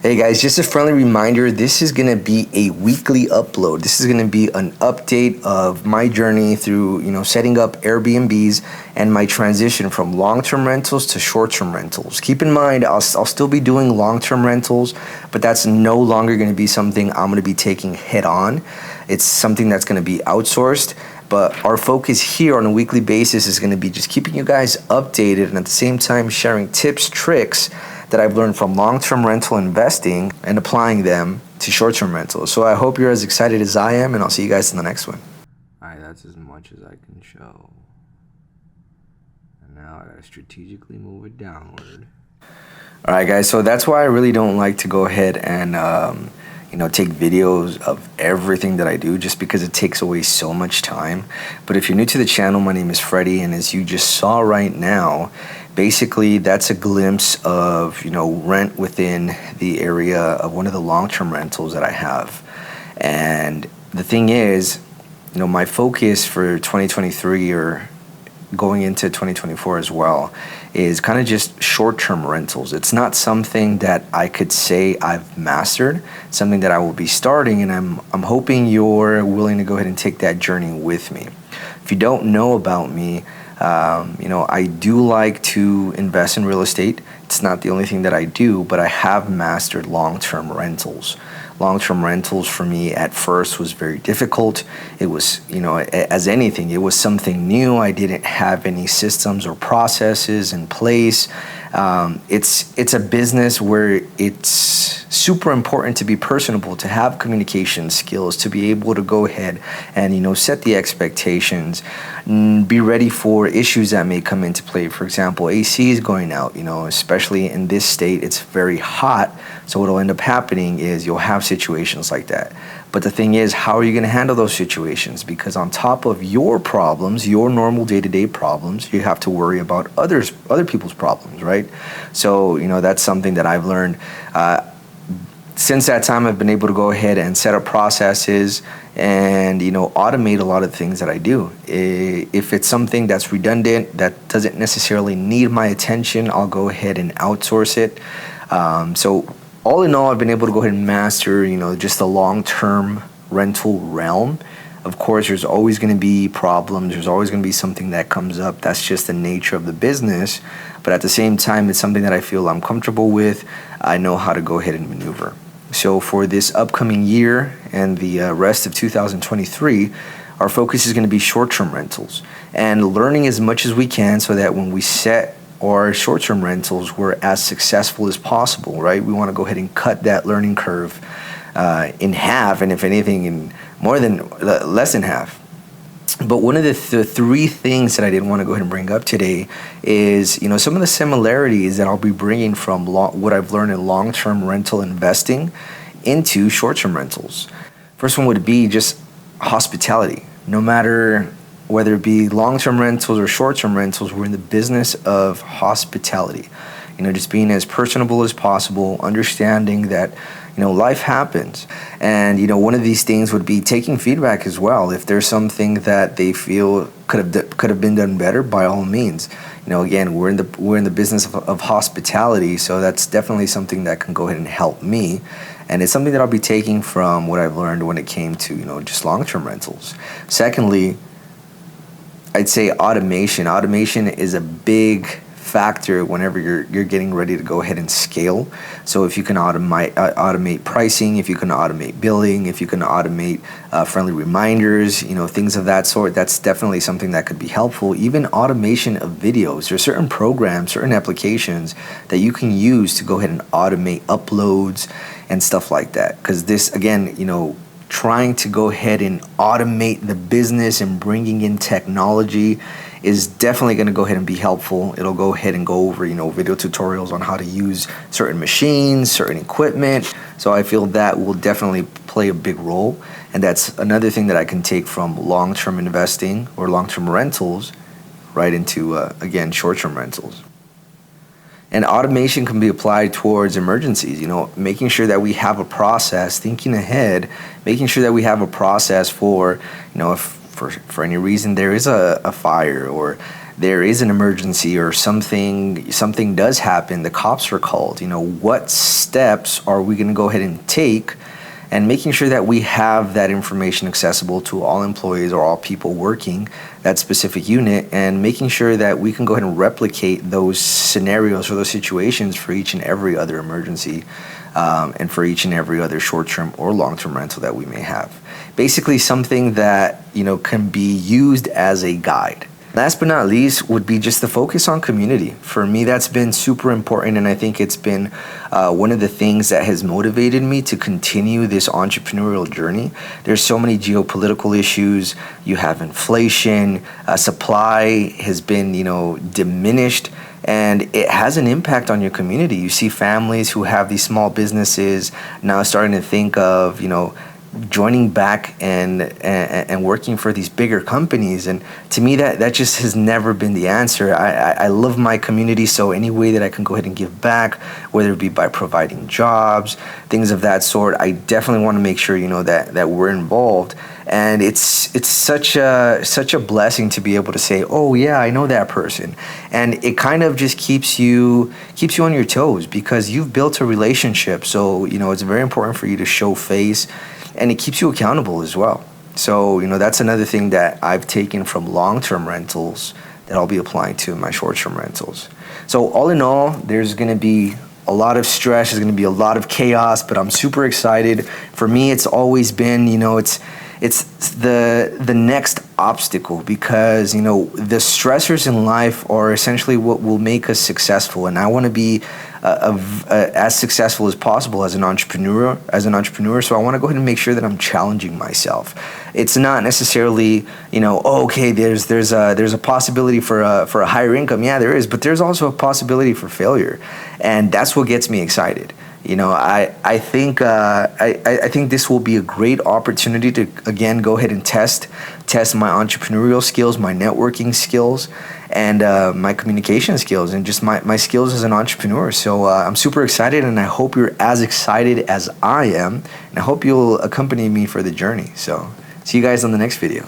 Hey guys, just a friendly reminder, this is going to be a weekly upload. This is going to be an update of my journey through, setting up Airbnbs and my transition from long-term rentals to short-term rentals. Keep in mind, I'll still be doing long-term rentals, but that's no longer going to be something I'm going to be taking head on. It's something that's going to be outsourced. But our focus here on a weekly basis is going to be just keeping you guys updated and at the same time sharing tips, tricks that I've learned from long-term rental investing and applying them to short-term rentals. So I hope you're as excited as I am, and I'll see you guys in the next one. Alright, that's as much as I can show. And now I gotta strategically move it downward. Alright guys, so that's why I really don't like to go ahead and take videos of everything that I do, just because it takes away so much time. But if you're new to the channel, my name is Freddie, and as you just saw right now, basically that's a glimpse of rent within the area of one of the long-term rentals that I have. And the thing is, my focus for 2023 or going into 2024 as well is kind of just short-term rentals. It's not something that I could say I've mastered. It's something that I will be starting, and I'm hoping you're willing to go ahead and take that journey with me. If you don't know about me, I do like to invest in real estate. It's not the only thing that I do, but I have mastered long-term rentals. Long-term rentals for me at first was very difficult. It was, as anything, it was something new. I didn't have any systems or processes in place. It's a business where it's super important to be personable, to have communication skills, to be able to go ahead and set the expectations, be ready for issues that may come into play. For example, AC is going out, especially in this state, it's very hot. So what will end up happening is you'll have situations like that. But the thing is, how are you going to handle those situations? Because on top of your problems, your normal day-to-day problems, you have to worry about other people's problems, right? So, that's something that I've learned. Since that time, I've been able to go ahead and set up processes and, automate a lot of things that I do. If it's something that's redundant, that doesn't necessarily need my attention, I'll go ahead and outsource it. So all in all, I've been able to go ahead and master, just the long-term rental realm. Of course, there's always going to be problems. There's always going to be something that comes up. That's just the nature of the business. But at the same time, it's something that I feel I'm comfortable with. I know how to go ahead and maneuver. So for this upcoming year and the rest of 2023, our focus is going to be short-term rentals and learning as much as we can so that when we set our short-term rentals, we're as successful as possible, right? We want to go ahead and cut that learning curve in half, and if anything, in less than half. But one of the three things that I did want to go ahead and bring up today is, some of the similarities that I'll be bringing from what I've learned in long-term rental investing into short-term rentals. First one would be just hospitality. No matter whether it be long-term rentals or short-term rentals, we're in the business of hospitality. Just being as personable as possible, understanding that, life happens. And, one of these things would be taking feedback as well. If there's something that they feel could have been done better, by all means. Again, we're in the business of hospitality, so that's definitely something that can go ahead and help me. And it's something that I'll be taking from what I've learned when it came to, just long-term rentals. Secondly, I'd say automation. Automation is a big factor whenever you're getting ready to go ahead and scale. So if you can automate pricing, if you can automate billing, if you can automate friendly reminders, things of that sort, that's definitely something that could be helpful. Even automation of videos. There's certain programs, certain applications that you can use to go ahead and automate uploads and stuff like that. Because this, again, trying to go ahead and automate the business and bringing in technology is definitely going to go ahead and be helpful. It'll go ahead and go over, video tutorials on how to use certain machines, certain equipment. So I feel that will definitely play a big role. And that's another thing that I can take from long-term investing or long-term rentals right into, again, short-term rentals. And automation can be applied towards emergencies, making sure that we have a process, thinking ahead, making sure that we have a process for, if for any reason there is a fire or there is an emergency or something does happen, the cops are called, what steps are we going to go ahead and take, and making sure that we have that information accessible to all employees or all people working that specific unit, and making sure that we can go ahead and replicate those scenarios or those situations for each and every other emergency, and for each and every other short-term or long-term rental that we may have. Basically something that can be used as a guide. Last but not least would be just the focus on community. For me, that's been super important, and I think it's been one of the things that has motivated me to continue this entrepreneurial journey. There's so many geopolitical issues. You have inflation, supply has been, diminished, and it has an impact on your community. You see families who have these small businesses now starting to think of, joining back and working for these bigger companies. And to me, that just has never been the answer. I love my community, so any way that I can go ahead and give back, whether it be by providing jobs, things of that sort, I definitely want to make sure that we're involved. And it's such a blessing to be able to say, oh yeah, I know that person, and it kind of just keeps you on your toes, because you've built a relationship. So it's very important for you to show face, and it keeps you accountable as well. So that's another thing that I've taken from long-term rentals that I'll be applying to my short-term rentals. So all in all, there's going to be a lot of stress, there's going to be a lot of chaos, but I'm super excited. For me, it's always been, it's the next obstacle, because the stressors in life are essentially what will make us successful, and I want to be as successful as possible as an entrepreneur. So I want to go ahead and make sure that I'm challenging myself. It's not necessarily okay, there's a possibility for a higher income. Yeah, there is, but there's also a possibility for failure, and that's what gets me excited. I think this will be a great opportunity to, again, go ahead and test my entrepreneurial skills, my networking skills, and my communication skills, and just my skills as an entrepreneur. So I'm super excited, and I hope you're as excited as I am, and I hope you'll accompany me for the journey. So see you guys on the next video.